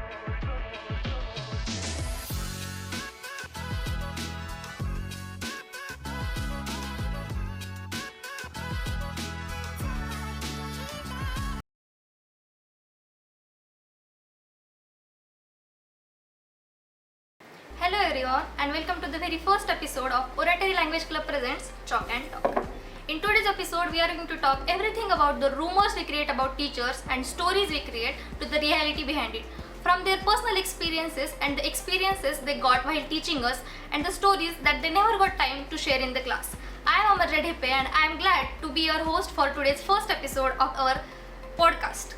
Hello everyone and welcome to the very first episode of Oratory Language Club presents Chalk and Talk. In today's episode we are going to talk everything about the rumors we create about teachers and stories we create to the reality behind it. From their personal experiences and the experiences they got while teaching us and the stories that they never got time to share in the class. I am Amar Redhepe and I am glad to be your host for today's first episode of our podcast.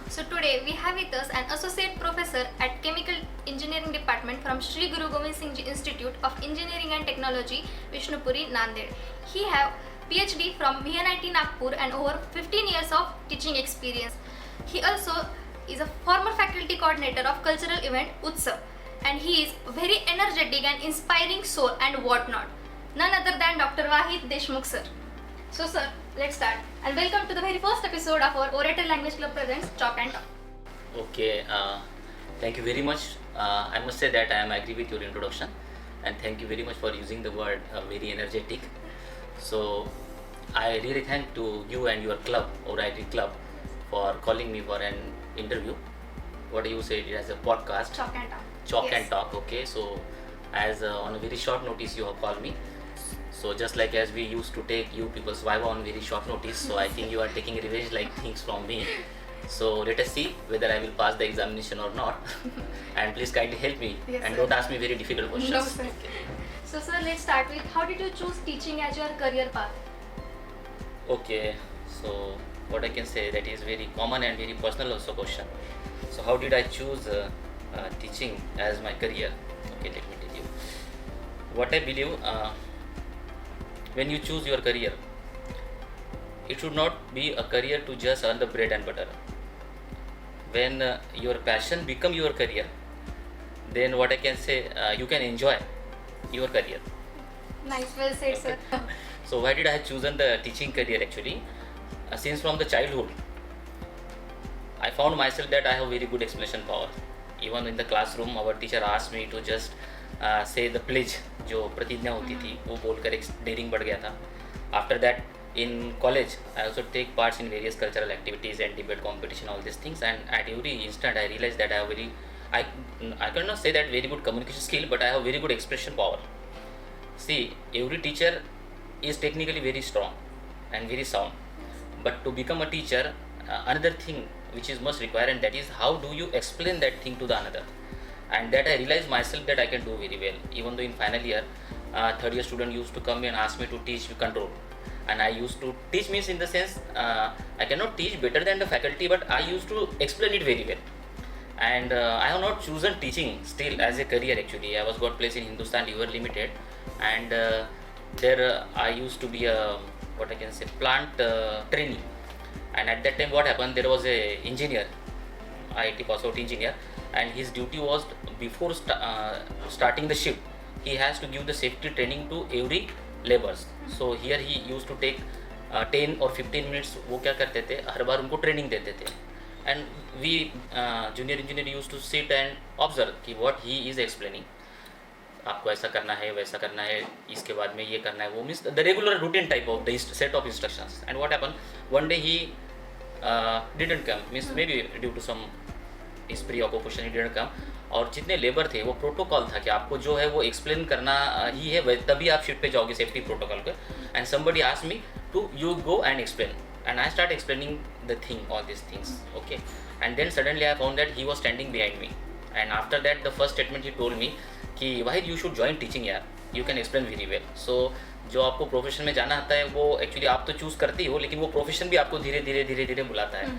So today we have with us an associate professor at Chemical Engineering Department from Sri Guru Gobind Singh Ji Institute of Engineering and Technology, Vishnupuri, Nanded. He have PhD from VNIT Nagpur and over 15 years of teaching experience. He also is a former faculty coordinator of cultural event Utsav, and he is very energetic and inspiring soul and whatnot. None other than Dr. Wahid Deshmukh sir. So sir, let's start and welcome to the very first episode of our Oratory Language Club presents Chalk and Talk. Okay, thank you very much. I must say that I am agree with your introduction and thank you very much for using the word very energetic. So I really thank to you and your club, Oratory Club, for calling me for an interview. What do you say it as a podcast? Chalk and Talk. Chalk Yes. and Talk. Okay, so as on a very short notice you have called me. So just like as we used to take you people's viva on very short notice, so I think you are taking revenge like things from me. So let us see whether I will pass the examination or not. And please kindly help me Yes, and sir. don't ask me very difficult questions. No sir. So sir, let's start with how did you choose teaching as your career path? Okay, so what I can say, that is very common and very personal also question. So how did I choose teaching as my career? Okay, let me tell you. What I believe, when you choose your career, it should not be a career to just earn the bread and butter. When your passion become your career, then what I can say, you can enjoy your career. Nice, well said sir. So why did I have chosen the teaching career actually? Since from the childhood, I found myself that I have very good explanation power. Even in the classroom, our teacher asked me to just say the pledge, जो प्रतिज्ञा होती थी, वो बोलकर एक daring बढ़ गया था. After that, in college, I also take parts in various cultural activities and debate competition, all these things. And at every instant, I realized that I cannot say that very good communication skill, but I have very good expression power. See, every teacher is technically very strong and very sound, but to become a teacher, another thing which is must require, and that is how do you explain that thing to the another. And that I realized myself that I can do very well. Even though in final year, third year student used to come and ask me to teach control, and I used to teach means in the sense I cannot teach better than the faculty, but I used to explain it very well. And I have not chosen teaching still as a career actually. I was got placed in Hindustan Lever Limited, and there I used to be a what I can say plant trainee. And at that time what happened, there was a engineer, IIT pass out engineer, and his duty was before starting the shift, he has to give the safety training to every laborers. So here he used to take 10 or 15 minutes. वो क्या करते थे, हर बार उनको training देते थे, and we junior engineer used to sit and observe कि what he is explaining. आपको ऐसा करना है, वैसा करना है, इसके बाद में ये करना है, वो means the regular routine type of the set of instructions. And what happened, one day he didn't come, means maybe due to some his preoccupation he didn't come. और जितने लेबर थे वो प्रोटोकॉल था कि आपको जो है वो एक्सप्लेन करना ही है, तभी आप शिफ्ट पे जाओगे सेफ्टी प्रोटोकॉल पे. And somebody asked me to you go and explain, and I start explaining the thing, all these things, okay. And then suddenly I found that he was standing behind me, and after that the first statement he told me कि Wahid, you should join teaching यार, you can explain very well. So जो आपको profession में जाना आता है वो actually आप तो चूज़ करते ही हो, लेकिन वो प्रोफेशन भी आपको धीरे धीरे बुलाता है.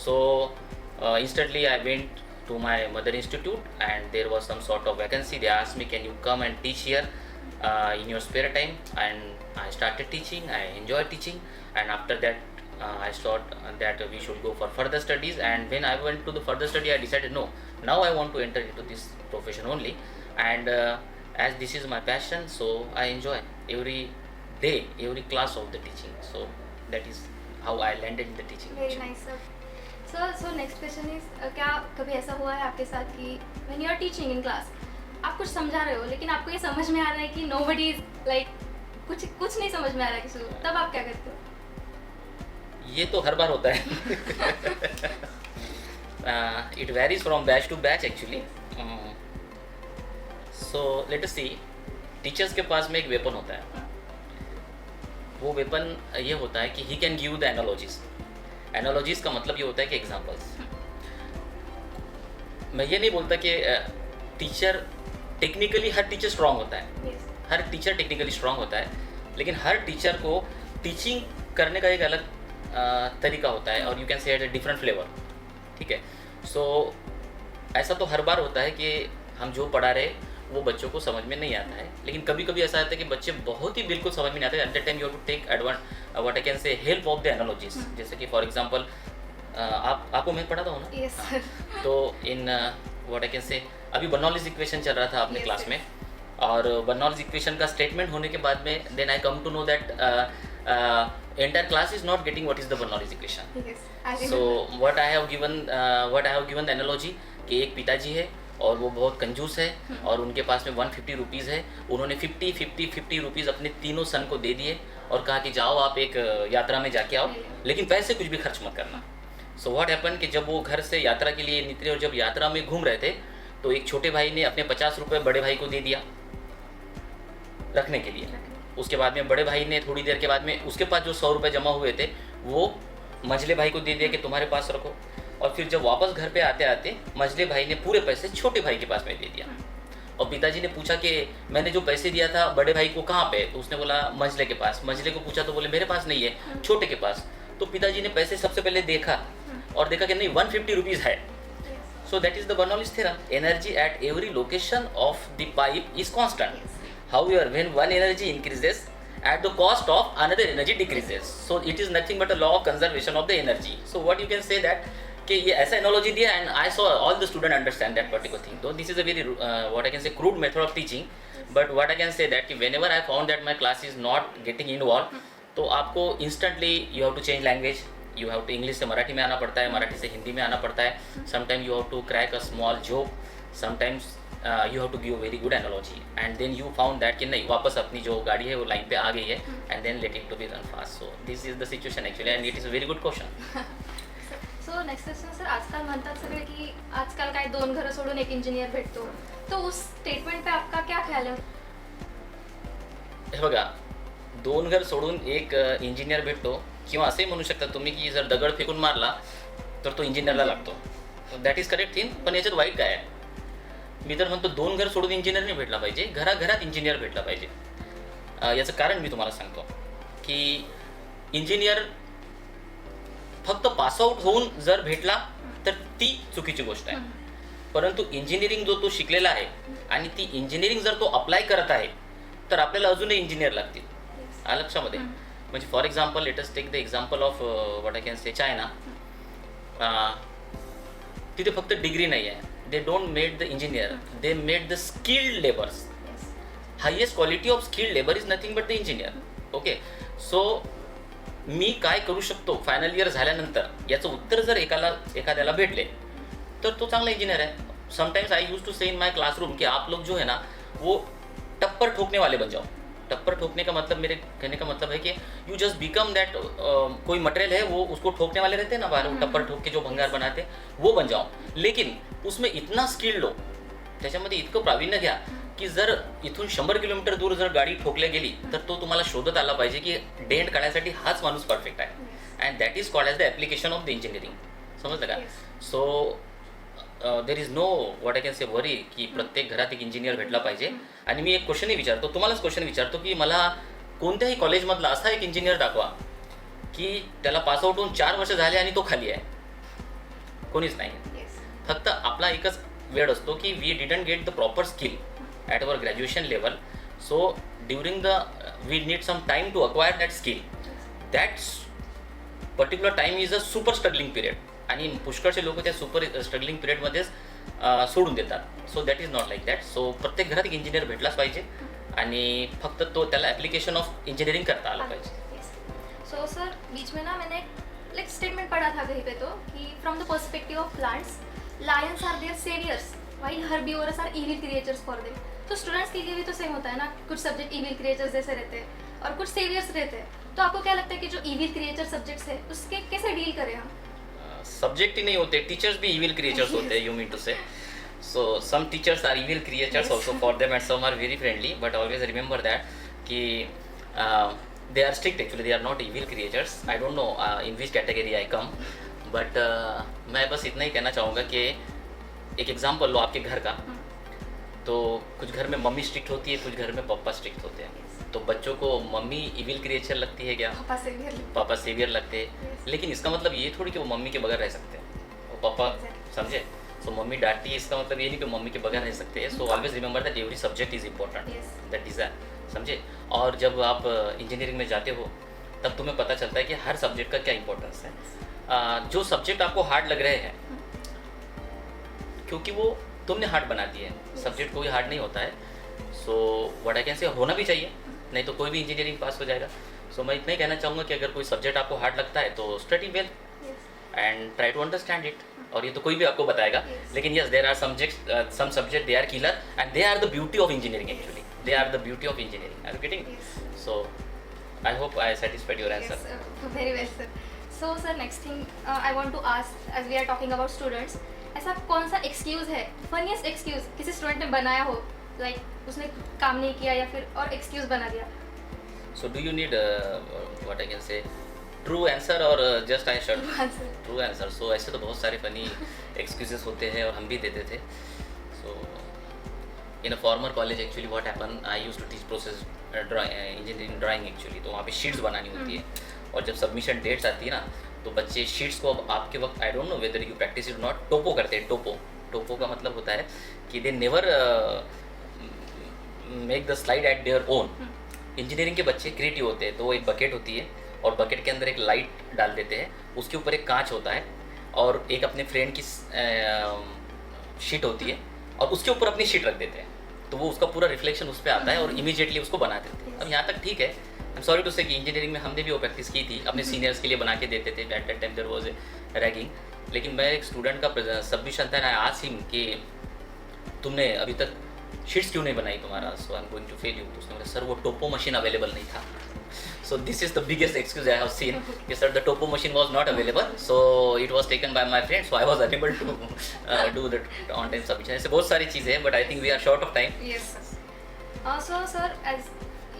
सो instantly I went to my mother institute, and there was some sort of vacancy. They asked me, can you come and teach here in your spare time? And I started teaching. I enjoyed teaching, and after that I thought that we should go for further studies. And when I went to the further study, I decided no, now I want to enter into this profession only. And as this is my passion, so I enjoy every day, every class of the teaching. So that is how I landed in the teaching. Very nice sir. So next question is, क्या कभी ऐसा हुआ है आपके साथ कि when you are teaching in class, आप कुछ समझा रहे हो लेकिन आपको ये समझ में आ रहा है कि नोबडी इज लाइक कुछ नहीं समझ में आ रहा है किसी को, तब आप क्या करते हो? ये तो हर बार होता है. It varies from batch to batch actually. So let us see. Teachers के पास में एक वेपन होता है. वो वेपन ये होता है कि he can give the analogies. Analogies का मतलब ये होता है कि एग्जांपल्स. मैं ये नहीं बोलता कि टीचर टेक्निकली हर टीचर स्ट्रांग होता है. Yes. हर टीचर टेक्निकली स्ट्रांग होता है, लेकिन हर टीचर को टीचिंग करने का एक अलग तरीका होता है और you can say at a different flavour. ठीक है. सो ऐसा तो हर बार होता है कि हम जो पढ़ा रहे वो बच्चों को समझ में नहीं आता है, लेकिन कभी कभी ऐसा आता है कि बच्चे बहुत ही बिल्कुल समझ में नहीं आते. At the time you have to take what I can say help of the analogies. जैसे कि फॉर एग्जांपल आपको मैं पढ़ाता हूँ ना. Yes, sir. तो इन व्हाट आई कैन से अभी बर्नौलीज इक्वेशन चल रहा था अपने Yes, क्लास yes. में, और बर्नौलीज इक्वेशन का स्टेटमेंट होने के बाद में then I come to know that entire class is not getting what is the Bernoulli's equation. Yes, I so remember. What I have given the analogy कि एक पिताजी है और वो बहुत कंजूस है और उनके पास में 150 रुपीज़ है. उन्होंने 50 रुपीज़ अपने तीनों सन को दे दिए और कहा कि जाओ आप एक यात्रा में जाके आओ, लेकिन पैसे कुछ भी खर्च मत करना. सो व्हाट हैपन कि जब वो घर से यात्रा के लिए निकले और जब यात्रा में घूम रहे थे तो एक छोटे भाई ने अपने 50 रुपये बड़े भाई को दे दिया रखने के लिए. उसके बाद में बड़े भाई ने थोड़ी देर के बाद में उसके पास जो 100 रुपये जमा हुए थे वो मझले भाई को दे दिया कि तुम्हारे पास रखो. और फिर जब वापस घर पे आते आते मझले भाई ने पूरे पैसे छोटे भाई के पास में दे दिया. और पिताजी ने पूछा कि मैंने जो पैसे दिया था बड़े भाई को कहाँ पे, तो उसने बोला मझले के पास. मझले को पूछा तो बोले मेरे पास नहीं है, छोटे के पास. तो पिताजी ने पैसे सबसे पहले देखा और देखा कि नहीं 150 रुपीज़ है. So that is the Bernoulli's theorem. Energy at every location of the pipe is constant. Yes. However, when one energy increases, at the cost of another energy decreases. So it is nothing but a law of conservation of the energy. So what you can say that कि ये ऐसा analogy दिया and I saw all the student understand that particular thing. Though this is a very what I can say crude method of teaching, but what I can say that कि whenever I found that my class is not getting involved, तो आपको instantly you have to change language. You have to English से मराठी में आना पड़ता है, मराठी से हिंदी में आना पड़ता है. Sometimes you have to crack a small joke. Sometimes you have to give a very good analogy. And then you found that कि नहीं वापस अपनी जो गाड़ी है वो लाइन पे आ गई है and then let it to be run fast. So this is the situation actually and it is a very good question. So next question sir, आजकाल म्हणतात सगळे की आजकाल काय 2 घरं सोडून एक इंजिनियर भेटतो, तो उस स्टेटमेंट पे आपका क्या ख्याल है? हे बघा 2 घर सोडून एक इंजिनियर भेटतो किंवा असंही म्हणू शकता तुम्ही की जर दगड फेकून मारला तर तो इंजिनियरला लागतो. That is correct thing. पण याच्यात वाईट काय आहे? मी तर म्हणतो 2 घर सोडून इंजिनियर नाही भेटला पाहिजे, घराघरात इंजिनियर भेटला पाहिजे. याचं कारण मी तुम्हाला सांगतो की इंजिनियर फक्त पासआउट होऊन जर भेटला तर ती चुकीची गोष्ट आहे. परंतु इंजिनिअरिंग जो तो शिकलेला आहे आणि ती इंजिनिअरिंग जर तो अप्लाय करत आहे तर आपल्याला अजूनही इंजिनियर लागतील. लक्षामध्ये म्हणजे for example let us take the example of what I can say China. तिथे फक्त डिग्री नाही आहे. They don't made the engineer, they made the skilled labours. Highest quality of skilled labour is nothing but the engineer. Okay. So मी काय करू शकतो final year झाल्यानंतर याचं उत्तर जर एखाद्याला भेटले तर तो चांगला इंजिनियर आहे. समटाइम्स आई यूज टू से इन माय क्लासरूम कि आप लोग जो है ना वो टप्पर ठोकने वाले बन जाओ. टप्पर ठोकने का मतलब मेरे कहने का मतलब है कि यू जस्ट बिकम दैट कोई मटेरियल है वो उसको ठोकने वाले रहते हैं ना बाहर, टप्पर ठोक के जो भंगार बनाते वो बन जाओ. लेकिन उसमें इतना स्किल्ड हो, त्याच्यामध्ये इतकं प्रावीण्य घ्या की जर इथून 100 किलोमीटर दूर जर गाडी ठोकल्या गेली तर तो तुम्हाला शोधत आला पाहिजे की डेंट काढण्यासाठी हाच माणूस परफेक्ट आहे. And that is called as the application of the engineering. समजलं का? So there is no what I can say worry की प्रत्येक घरात एक इंजिनियर भेटला पाहिजे. आणि मी एक क्वेश्चनही विचारतो, तुम्हालाच क्वेश्चन विचारतो की मला कोणत्याही कॉलेजमधला असा एक इंजिनियर दाखवा की त्याला पासआउट होऊन 4 वर्ष झाले आणि तो खाली आहे. कोणीच नाही. फक्त आपला एकच वेळ असतो की we didn't get the proper skill at our graduation level, so during the we need some time to acquire that skill. That particular time is a super struggling period आणि पुष्कळचे लोक त्या सुपर स्ट्रगलिंग पिरियडमध्येच सोडून देतात. So that is not like that. So प्रत्येक घरात एक engineer भेटलाच पाहिजे आणि फक्त तो त्याला ॲप्लिकेशन ऑफ इंजिनिअरिंग करता आलं पाहिजे. सो सर बीच में ना मैंने लाइक स्टेटमेंट पढ़ा था कहीं पे तो कि from the perspective of plants lions are their saviours while herbivorous are evil creatures for them. तो स्टूडेंट्स के लिए भी तो सेम होता है ना, कुछ सब्जेक्ट इविल क्रिएचर्स जैसे रहते हैं और कुछ सेवियर्स रहते हैं. तो आपको क्या लगता है कि जो इविल क्रिएचर सब्जेक्ट्स है उसके कैसे डील करें हम? सब्जेक्ट ही नहीं होते, टीचर्स भी इविल क्रिएचर्स होते हैं, यू मीन टू से. So some teachers are evil creatures also for them, and some are very friendly. But always remember that कि they are strict actually. They are not evil creatures. I don't know in which category I come. But मैं बस इतना ही कहना चाहूँगा कि एक example लो आपके घर का. तो कुछ घर में मम्मी स्ट्रिक्ट होती है, कुछ घर में पापा स्ट्रिक्ट होते हैं. तो बच्चों को मम्मी इविल क्रिएचर लगती है क्या? पापा सेवियर लगते हैं. लेकिन इसका मतलब ये थोड़ी कि वो मम्मी के बगैर रह सकते हैं, वो पापा समझे. सो मम्मी डांटती है, इसका मतलब ये नहीं कि मम्मी के बगैर रह सकते हैं. So always remember that every subject is important, that is समझे. और जब आप इंजीनियरिंग में जाते हो तब तुम्हें पता चलता है कि हर सब्जेक्ट का क्या इंपॉर्टेंस है. जो सब्जेक्ट आपको हार्ड लग रहे हैं क्योंकि वो तुमने हार्ड बना दिए हैं, सब्जेक्ट कोई हार्ड नहीं होता है. सो व्हाट आई कैन से होना भी चाहिए, नहीं तो कोई भी इंजीनियरिंग पास हो जाएगा. सो मैं इतना ही कहना चाहूँगा कि अगर कोई सब्जेक्ट आपको हार्ड लगता है तो study well and try to understand it. और ये तो कोई भी आपको बताएगा. लेकिन yes, there are some subject they are killer and they are the beauty of engineering actually. They are the beauty of engineering. Are you getting? So I hope I satisfied your answer. Very well, sir. So sir, next thing I want to ask, as we are talking about students, ऐसा कौन सा excuse है, funniest excuse किसी student ने बनाया हो, like उसने काम नहीं किया या फिर और एक्सक्यूज़ बना दिया? So do you need what I can say true answer और just I shirt? True answer. So ऐसे तो बहुत सारे फनी एक्सक्यूजेस होते हैं और हम भी देते थे. So in a former college actually what happen, I used to teach process engineering drawing actually. तो वहाँ पे शीट्स बनानी होती है और जब सबमिशन डेट्स आती है ना तो बच्चे शीट्स को अब आपके वक्त, I don't know whether you practice it not, टोपो करते हैं. टोपो का मतलब होता है कि they never make the slide at their own. Engineering के बच्चे क्रिएटिव होते हैं. तो वो एक बकेट होती है और बकेट के अंदर एक लाइट डाल देते हैं, उसके ऊपर एक कांच होता है और एक अपने फ्रेंड की शीट होती है और उसके ऊपर अपनी शीट रख देते हैं. तो वो उसका पूरा रिफ्लेक्शन उस पर आता है और इमीडिएटली उसको बना देते हैं. अब यहाँ तक ठीक है. आई एम सॉरी टू से कि इंजीनियरिंग में हमने भी वो प्रैक्टिस की थी, अपने सीनियर्स के लिए बना के देते थे. At that time there was a ragging. लेकिन मैं एक स्टूडेंट का सबमिशन था, आई आस्क्ड हिम कि तुमने अभी तक शीट्स क्यों नहीं बनाई तुम्हारा, so I am going to fail you. तो उसने बोला सर वो टोपो मशीन अवेलेबल नहीं था. So this is the biggest excuse I have seen. Yes sir, the topo machine was not available, so it was taken by my friend, so I was unable to do the on time submission. ऐसे बहुत सारी चीज़ें हैं, but I think we are short of time. Yes sir. So sir, as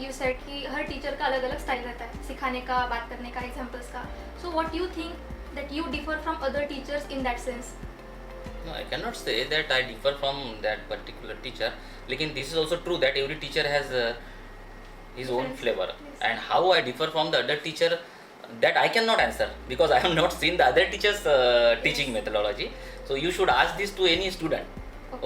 you said कि हर teacher का अलग अलग style रहता है सिखाने का, बात करने का, एग्जाम्पल्स का. So what you think that you differ from other teachers in that sense? No, I cannot say that I differ from that particular teacher. लेकिन this is also true that every teacher has his own flavor. And how I differ from the other teacher, that I cannot answer because I have not seen the other teacher's teaching methodology. So you should ask this to any student.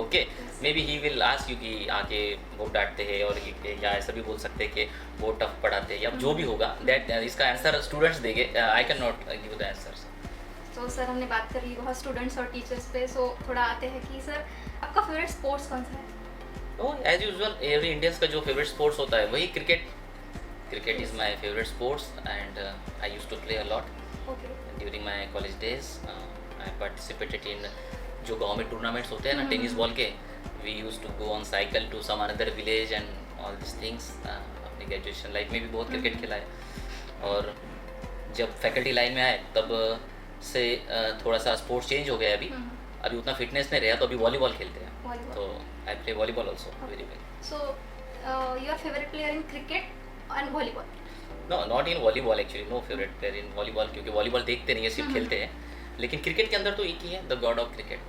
Okay? Maybe he will ask you कि आके बहुत डांटते हैं और या ऐसा भी बोल सकते हैं कि बहुत टफ पढ़ाते हैं या जो भी होगा, that इसका आंसर स्टूडेंट्स देंगे. I cannot give the answers. तो सर हमने बात करी बहुत स्टूडेंट्स और टीचर्स पे. सो थोड़ा आते हैं कि सर आपका फेवरेट स्पोर्ट्स कौन सा है? एज यूजुअल एवरी इंडियंस का जो फेवरेट स्पोर्ट्स होता है वही cricket. Cricket is my favourite sports and I use to play a lot during my college days. I participated in जो गांव में टूर्नामेंट्स होते हैं ना टेनिस बॉल के, we use to go on cycle to some another village and all this things. अपनी graduation life में भी बहुत क्रिकेट खेला है. और जब फैकल्टी लाइन में आए तब से थोड़ा सा स्पोर्ट्स चेंज हो गया. अभी उतना फिटनेस नहीं रहा तो अभी वॉलीबॉल खेलते हैं. तो I play volleyball also very well. So your favourite player in cricket and volleyball? No, not in volleyball actually. No favourite player in volleyball क्योंकि वॉलीबॉल देखते नहीं है, सिर्फ खेलते हैं. लेकिन क्रिकेट के अंदर तो एक ही है, the God of cricket,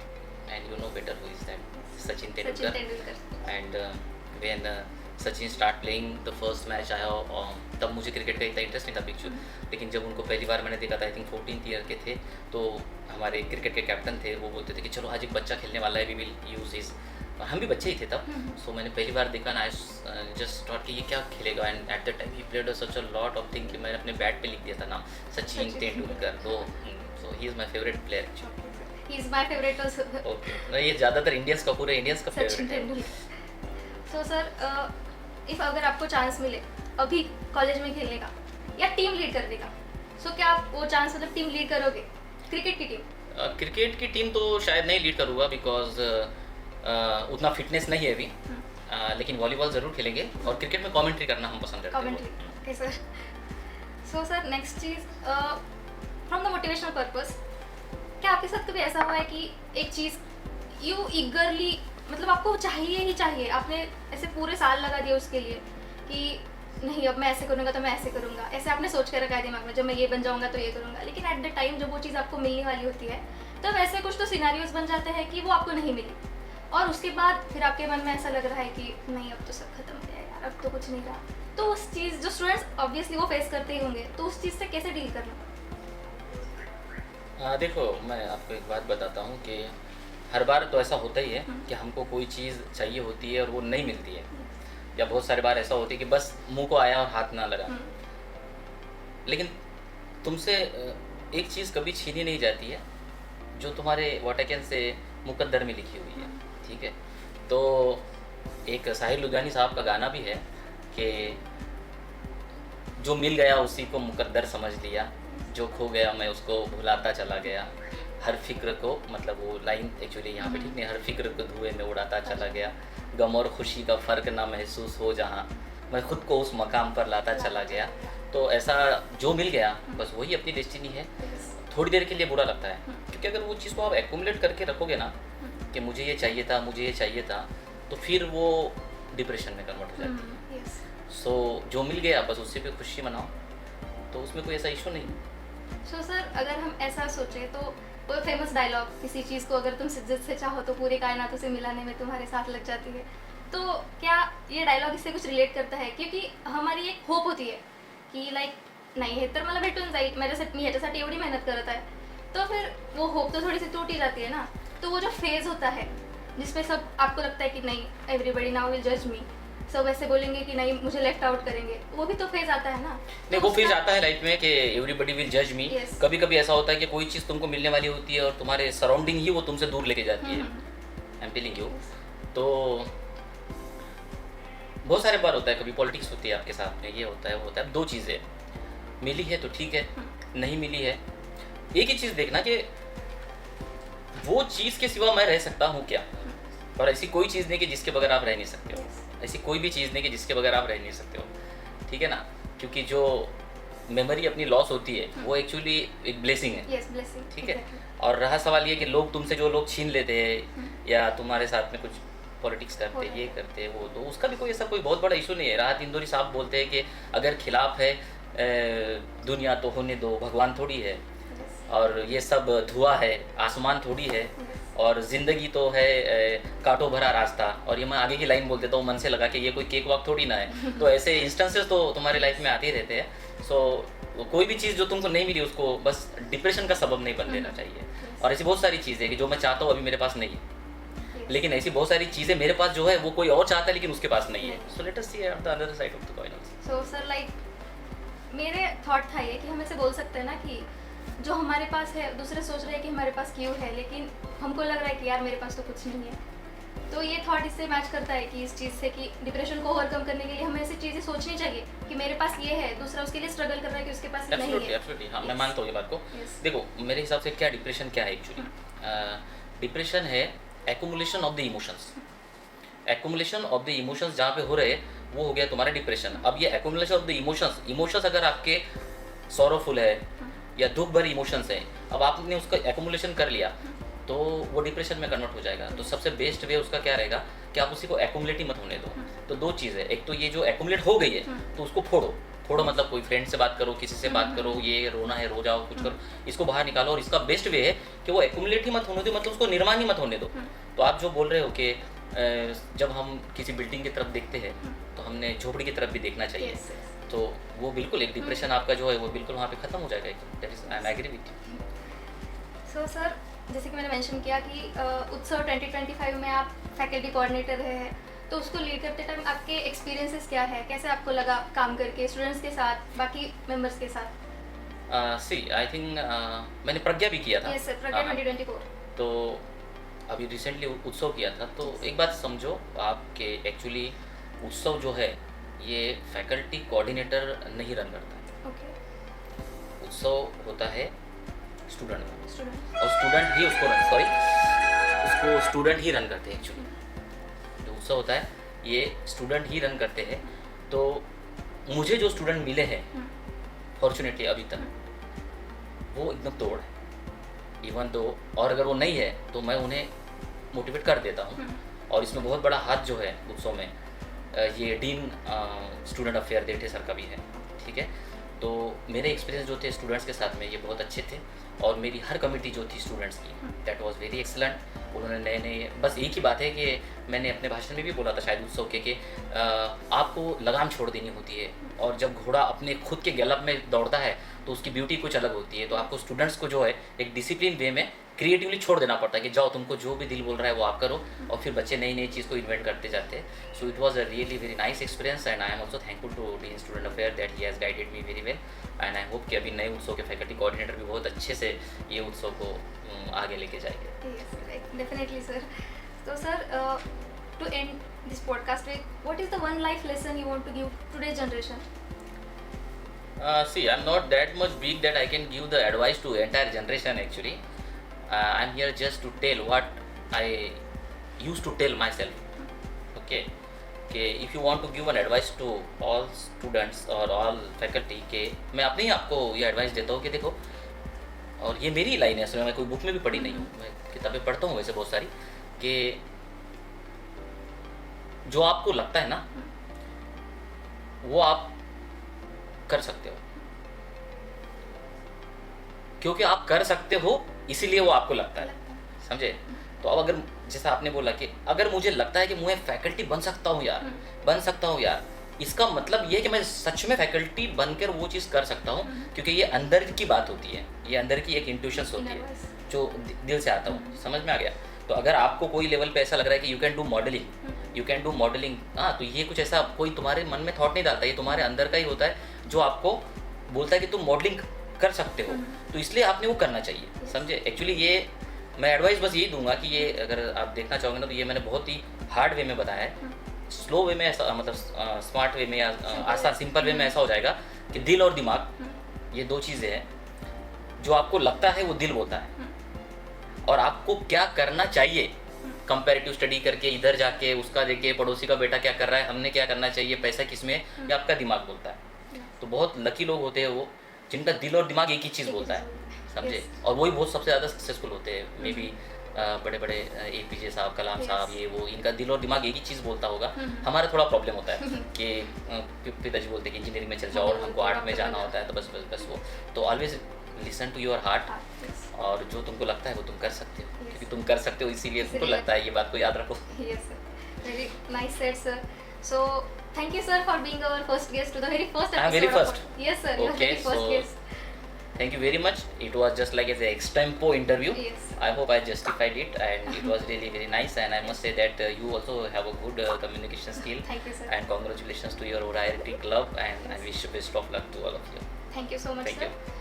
and you know better who is that, Sachin Tendulkar. And when Sachin start playing the first match आया तब मुझे क्रिकेट का इतना इंटरेस्ट नहीं था पिक्चर. लेकिन जब उनको पहली बार मैंने देखा था, आई थिंक 14th ईयर के थे, तो हमारे क्रिकेट के कैप्टन थे, वो बोलते थे कि चलो आज एक बच्चा खेलने वाला है, वी विल यूज हिज. हम भी बच्चे ही थे तब. सो मैंने पहली बार देखा ना, जस्ट थॉट कि ये क्या खेलेगा. And eight the time he played such a lot of thing कि मैंने अपने बैट पे लिख दिया था नाम सचिन तेंदुलकर. तो so he is my favourite player. He is my favourite also. Okay, ये ज़्यादातर इंडियंस का, पूरे इंडियंस का फेवरेट है. सो सर इफ अगर आपको चांस मिले अभी कॉलेज में खेलने का या टीम लीड करने का, सो क्या आप वो चांस मतलब टीम लीड करोगे, क्रिकेट की टीम? क्रिकेट की टीम तो शायद नहीं लीड करूँगा, बिकॉज उतना फिटनेस नहीं है अभी। लेकिन वॉलीबॉल ज़रूर खेलेंगे और क्रिकेट में कमेंट्री करना हम पसंद करते हैं। Commentary, okay sir. So sir next cheese, from the motivational purpose, क्या आपके साथ कभी ऐसा हुआ है कि एक चीज़ यू ईगरली, मतलब आपको चाहिए ही चाहिए, आपने ऐसे पूरे साल लगा दिया उसके लिए कि नहीं अब मैं ऐसे करूँगा तो मैं ऐसे करूँगा, ऐसे आपने सोच के रखा है दिमाग में जब मैं ये बन जाऊँगा तो ये करूँगा, लेकिन एट द टाइम जब वो चीज़ आपको मिलने वाली होती है तब ऐसे कुछ तो सिनारियोज बन जाते हैं कि वो आपको नहीं मिली, और उसके बाद फिर आपके मन में ऐसा लग रहा है कि नहीं अब तो सब खत्म हो गया यार, अब तो कुछ नहीं रहा। तो उस चीज़, जो स्टूडेंट्स ऑब्वियसली वो फेस करते ही होंगे, तो उस चीज़ से कैसे डील करना? देखो, मैं आपको एक बात बताता हूँ कि हर बार तो ऐसा होता ही है कि हमको कोई चीज़ चाहिए होती है और वो नहीं मिलती है, या बहुत सारे बार ऐसा होती है कि बस मुंह को आया और हाथ ना लगा। लेकिन तुमसे एक चीज़ कभी छीनी नहीं जाती है जो तुम्हारे वाटकन से मुकद्दर में लिखी हुई है, ठीक है? तो एक साहिर लुधियानी साहब का गाना भी है कि जो मिल गया उसी को मुकद्दर समझ लिया, जो खो गया मैं उसको भुलाता चला गया, हर फिक्र को, मतलब वो लाइन एक्चुअली यहाँ पे ठीक नहीं, हर फिक्र को धुएं में उड़ाता चला गया, गम और खुशी का फ़र्क ना महसूस हो जहाँ, मैं खुद को उस मकाम पर लाता चला गया। तो ऐसा जो मिल गया बस वही अपनी डेस्टिनी है। थोड़ी देर के लिए बुरा लगता है, क्योंकि अगर वो चीज़ को आप एक्यूमुलेट करके रखोगे ना कि मुझे ये चाहिए था, मुझे ये चाहिए था, तो फिर वो डिप्रेशन में कन्वर्ट हो जाती है। सो जो मिल गया बस उससे भी खुशी मनाओ, तो उसमें कोई ऐसा इशू नहीं। सो सर अगर हम ऐसा सोचें तो वो फेमस डायलॉग, किसी चीज़ को अगर तुम शिद्दत से चाहो तो पूरे कायनातों से मिलाने में तुम्हारे साथ लग जाती है, तो क्या ये डायलॉग इससे कुछ रिलेट करता है? क्योंकि हमारी एक होप होती है की लाईक नाही हे तर मला भेटून जाईल, माझ्यासाठी मी ह्याच्यासाठी एवढी मेहनत करत आहे, तो फिर वो होप तो थोड़ी सी टूट ही जाती है ना। तो वो जो फेज़ होता है जिसमें सब आपको लगता है कि नहीं एवरीबडी नाउ विल जज मी, सब ऐसे बोलेंगे कि नहीं मुझे लेफ्ट आउट करेंगे, वो भी तो फेज़ आता है ना। नहीं, वो फेज आता है लाइफ में कि एवरीबडी विल जज मी। कभी कभी ऐसा होता है कि कोई चीज़ तुमको मिलने वाली होती है और तुम्हारे सराउंडिंग ही वो तुमसे दूर लेके जाती है। I am telling you. तो बहुत सारे बार होता है, कभी पॉलिटिक्स होती है आपके साथ में, ये होता है वो होता है। दो चीज़ें मिली है तो ठीक है, नहीं मिली है, एक ही चीज़ देखना कि वो चीज़ के सिवा मैं रह सकता हूँ क्या, और ऐसी कोई चीज़ नहीं कि जिसके बगैर आप रह नहीं सकते हो, ऐसी कोई भी चीज़ नहीं कि जिसके बगैर आप रह नहीं सकते हो, ठीक है ना? क्योंकि जो मेमोरी अपनी लॉस होती है वो एक्चुअली एक ब्लेसिंग है, ठीक है? और रहा सवाल ये कि लोग तुमसे जो लोग छीन लेते हैं या तुम्हारे साथ में कुछ पॉलिटिक्स करते ये करते वो, तो उसका भी कोई ऐसा कोई बहुत बड़ा इशू नहीं है। राहत इंदौरी साहब बोलते हैं कि अगर खिलाफ है दुनिया तो होने दो, भगवान थोड़ी है, और ये सब धुआं है, आसमान थोड़ी है, और ज़िंदगी तो है कांटों भरा रास्ता। और ये मैं आगे की लाइन बोल देता हूँ मन से लगा कि ये कोई केक वॉक थोड़ी ना है। तो ऐसे इंस्टेंसेस तो तुम्हारी लाइफ में आते ही रहते हैं। सो कोई भी चीज़ जो तुमको नहीं मिली उसको बस डिप्रेशन का सबब नहीं बन देना चाहिए। और ऐसी बहुत सारी चीज़ें कि जो मैं चाहता हूँ अभी मेरे पास नहीं है, लेकिन ऐसी बहुत सारी चीज़ें मेरे पास जो है वो कोई और चाहता है लेकिन उसके पास नहीं है। So let us see the other side of the coin. So sir like मेरे थॉट था ये कि हम ऐसे बोल सकते हैं ना कि जो हमारे पास है दूसरे सोच रहे हैं कि हमारे पास क्यों है, लेकिन हमको लग रहा है कि यार मेरे पास तो कुछ नहीं है। तो ये थॉट इससे मैच करता है कि इस चीज़ से कि डिप्रेशन को ओवरकम करने के लिए हमें ऐसी चीज़ें सोचनी चाहिए कि मेरे पास ये है, दूसरा उसके लिए स्ट्रगल कर रहा है कि उसके पास नहीं है। एब्सोल्युटली, हाँ, मैं मानता हूँ ये बात को। देखो मेरे हिसाब से क्या डिप्रेशन क्या है एक्चुअली? डिप्रेशन है accumulation of the emotions. Accumulation of the emotions जहाँ पे हो रहे वो हो गया तुम्हारा डिप्रेशन। अब ये एक्यूमुलेशन ऑफ द इमोशंस अगर आपके सॉरोफुल है या दुख भरे इमोशंस है, अब आपने उसका एक्यूमुलेशन कर लिया तो वो डिप्रेशन में कन्वर्ट हो जाएगा। तो सबसे बेस्ट वे उसका क्या रहेगा कि आप उसी को एक्यूमुलेट ही मत होने दो। तो दो चीज़ है, एक तो ये जो एक्यूमुलेट हो गई है तो उसको फोड़ो, मतलब कोई फ्रेंड से बात करो, किसी से बात करो, ये रोना है रो जाओ, कुछ करो, इसको बाहर निकालो। और इसका बेस्ट वे है कि वो एक्यूमुलेट ही मत होने दो, मतलब उसको निर्माण ही मत होने दो। तो आप जो बोल रहे हो कि जब हम किसी बिल्डिंग की तरफ देखते हैं तो हमने झोपड़ी की तरफ भी देखना चाहिए। तो वो बिल्कुल एक डिप्रेशन आपका जो है वो बिल्कुल वहाँ पे ख़त्म हो जाएगा एकदम। That is I am agree with you. So sir जैसे कि मैंने मेंशन किया कि उत्सव 2025 में आप फैकल्टी कोऑर्डिनेटर रहे हैं, तो उसको लीड करते टाइम आपके एक्सपीरियंसेस क्या है, कैसे आपको लगा काम करके स्टूडेंट्स के साथ, बाकी मेंबर्स के साथ? सी आई थिंक मैंने प्रज्ञा भी किया था। यस सर, प्रज्ञा 2024। तो अभी रिसेंटली उत्सव किया था। तो एक बात समझो आपके एक्चुअली उत्सव जो है ये फैकल्टी कोऑर्डिनेटर नहीं रन करता है। ओके। उत्सव होता है स्टूडेंट का, स्टूडेंट और स्टूडेंट ही उसको स्टूडेंट ही रन करते हैं एक्चुअली। जो उत्सव होता है ये स्टूडेंट ही रन करते हैं। तो मुझे जो स्टूडेंट मिले हैं फॉर्चुनेटली अभी तक, वो एकदम तोड़ है इवन दो, और अगर वो नहीं है तो मैं उन्हें मोटिवेट कर देता हूँ। और इसमें बहुत बड़ा हाथ जो है उत्सव में ये dean student affair Dethe sir का भी है, ठीक है। तो मेरे एक्सपीरियंस जो थे स्टूडेंट्स के साथ में ये बहुत अच्छे थे, और मेरी हर कमेटी जो थी स्टूडेंट्स की दैट वाज वेरी एक्सलेंट। उन्होंने नए नए, बस एक ही बात है कि मैंने अपने भाषण में भी बोला था शायद उत्सव के कि आपको लगाम छोड़ देनी होती है, और जब घोड़ा अपने खुद के गैलप में दौड़ता है तो उसकी ब्यूटी कुछ अलग होती है। तो आपको स्टूडेंट्स को जो है एक डिसिप्लिन वे में क्रिएटिवली छोड़ देना पड़ता है कि जाओ तुमको जो भी दिल बोल रहा है वो आप करो, और फिर बच्चे नई नई चीज़ को इन्वेंट करते जाते हैं। So it was a really very nice experience, and I am also thankful to dean student affair that he has guided me very well. And I hope कि अभी नए उत्सव के फैकल्टी कोऑर्डिनेटर भी बहुत अच्छे से ये उत्सव को आगे लेके जाएंगे। Definitely sir. तो sir, to end this podcast with, what is the one life lesson you want to give today's generation? See, I'm not that much big that I can give the advice to entire generation actually. I'm here just to tell what I used to tell myself. Okay. कि if you want to give an advice to all students or all faculty, के मैं अपने ही आपको ये advice देता हूँ कि देखो, और ये मेरी लाइन है, असल मैं कोई बुक में भी पढ़ी नहीं हूँ, मैं किताबें पढ़ता हूँ वैसे बहुत सारी, कि जो आपको लगता है ना वो आप कर सकते हो, क्योंकि आप कर सकते हो इसीलिए वो आपको लगता है, समझे। तो अब अगर जैसा आपने बोला कि अगर मुझे लगता है कि मैं फैकल्टी बन सकता हूँ यार, इसका मतलब ये है कि मैं सच में फैकल्टी बनकर वो चीज़ कर सकता हूँ, क्योंकि ये अंदर की बात होती है, ये अंदर की एक इंट्यूशंस होती है जो दिल से आता हूँ, समझ में आ गया। तो अगर आपको कोई लेवल पे ऐसा लग रहा है कि यू कैन डू मॉडलिंग, हाँ, तो ये कुछ ऐसा कोई तुम्हारे मन में थॉट नहीं डालता, ये तुम्हारे अंदर का ही होता है जो आपको बोलता है कि तुम मॉडलिंग कर सकते हो, तो इसलिए आपने वो करना चाहिए, समझे। एक्चुअली ये मैं एडवाइस बस यही दूंगा कि ये अगर आप देखना चाहोगे ना, तो ये मैंने बहुत ही हार्ड वे में बताया है। स्लो वे में ऐसा, मतलब स्मार्ट वे में या आसान सिंपल वे में ऐसा हो जाएगा कि दिल और दिमाग ये दो चीज़ें हैं, जो आपको लगता है वो दिल बोलता है, और आपको क्या करना चाहिए कंपैरेटिव स्टडी करके, इधर जाके उसका देखे, पड़ोसी का बेटा क्या कर रहा है, हमने क्या करना चाहिए, पैसा किसमें, ये आपका दिमाग बोलता है। तो बहुत लकी लोग होते हैं वो जिनका दिल और दिमाग एक ही चीज़ बोलता है, समझे, और वही बहुत सबसे ज़्यादा सक्सेसफुल होते हैं। मे बी बड़े बड़े APJ साहब, कलाम साहब, ये वो, इनका दिल और दिमाग एक ही चीज़ बोलता होगा। हमारा थोड़ा प्रॉब्लम होता है कि पिताजी बोलते हैं कि इंजीनियरिंग में चल जाओ, और हमको आर्ट में जाना होता है, तो बस वो। तो always listen to your heart, और जो तुमको लगता है वो तुम कर सकते हो, क्योंकि तुम कर सकते हो इसीलिए तुमको लगता है, ये बात को याद रखो। Yes sir, very nice said sir. So thank you sir for being our first guest to the very first episode. Very first. Yes sir, you are Okay, very first so guest. thank you very much. It was just like as a extempo interview. Yes. I hope I justified it, and it was really very nice. And I must say that you also have a good communication skill. Thank you sir. And congratulations to your Variety Club, and I wish you best of luck to all of you. Thank you so much Thank sir. you.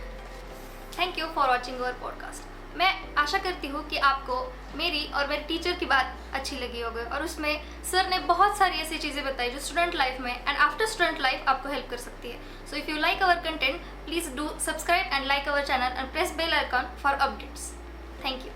Thank you for watching our podcast. मैं आशा करती हूँ कि आपको मेरी और मेरे teacher की बात अच्छी लगी होगी, और उसमें सर ने बहुत सारी ऐसी चीज़ें बताई जो स्टूडेंट लाइफ में एंड आफ्टर स्टूडेंट लाइफ आपको हेल्प कर सकती है। So if you like our content, please do subscribe and like our channel and press bell icon for updates. Thank you.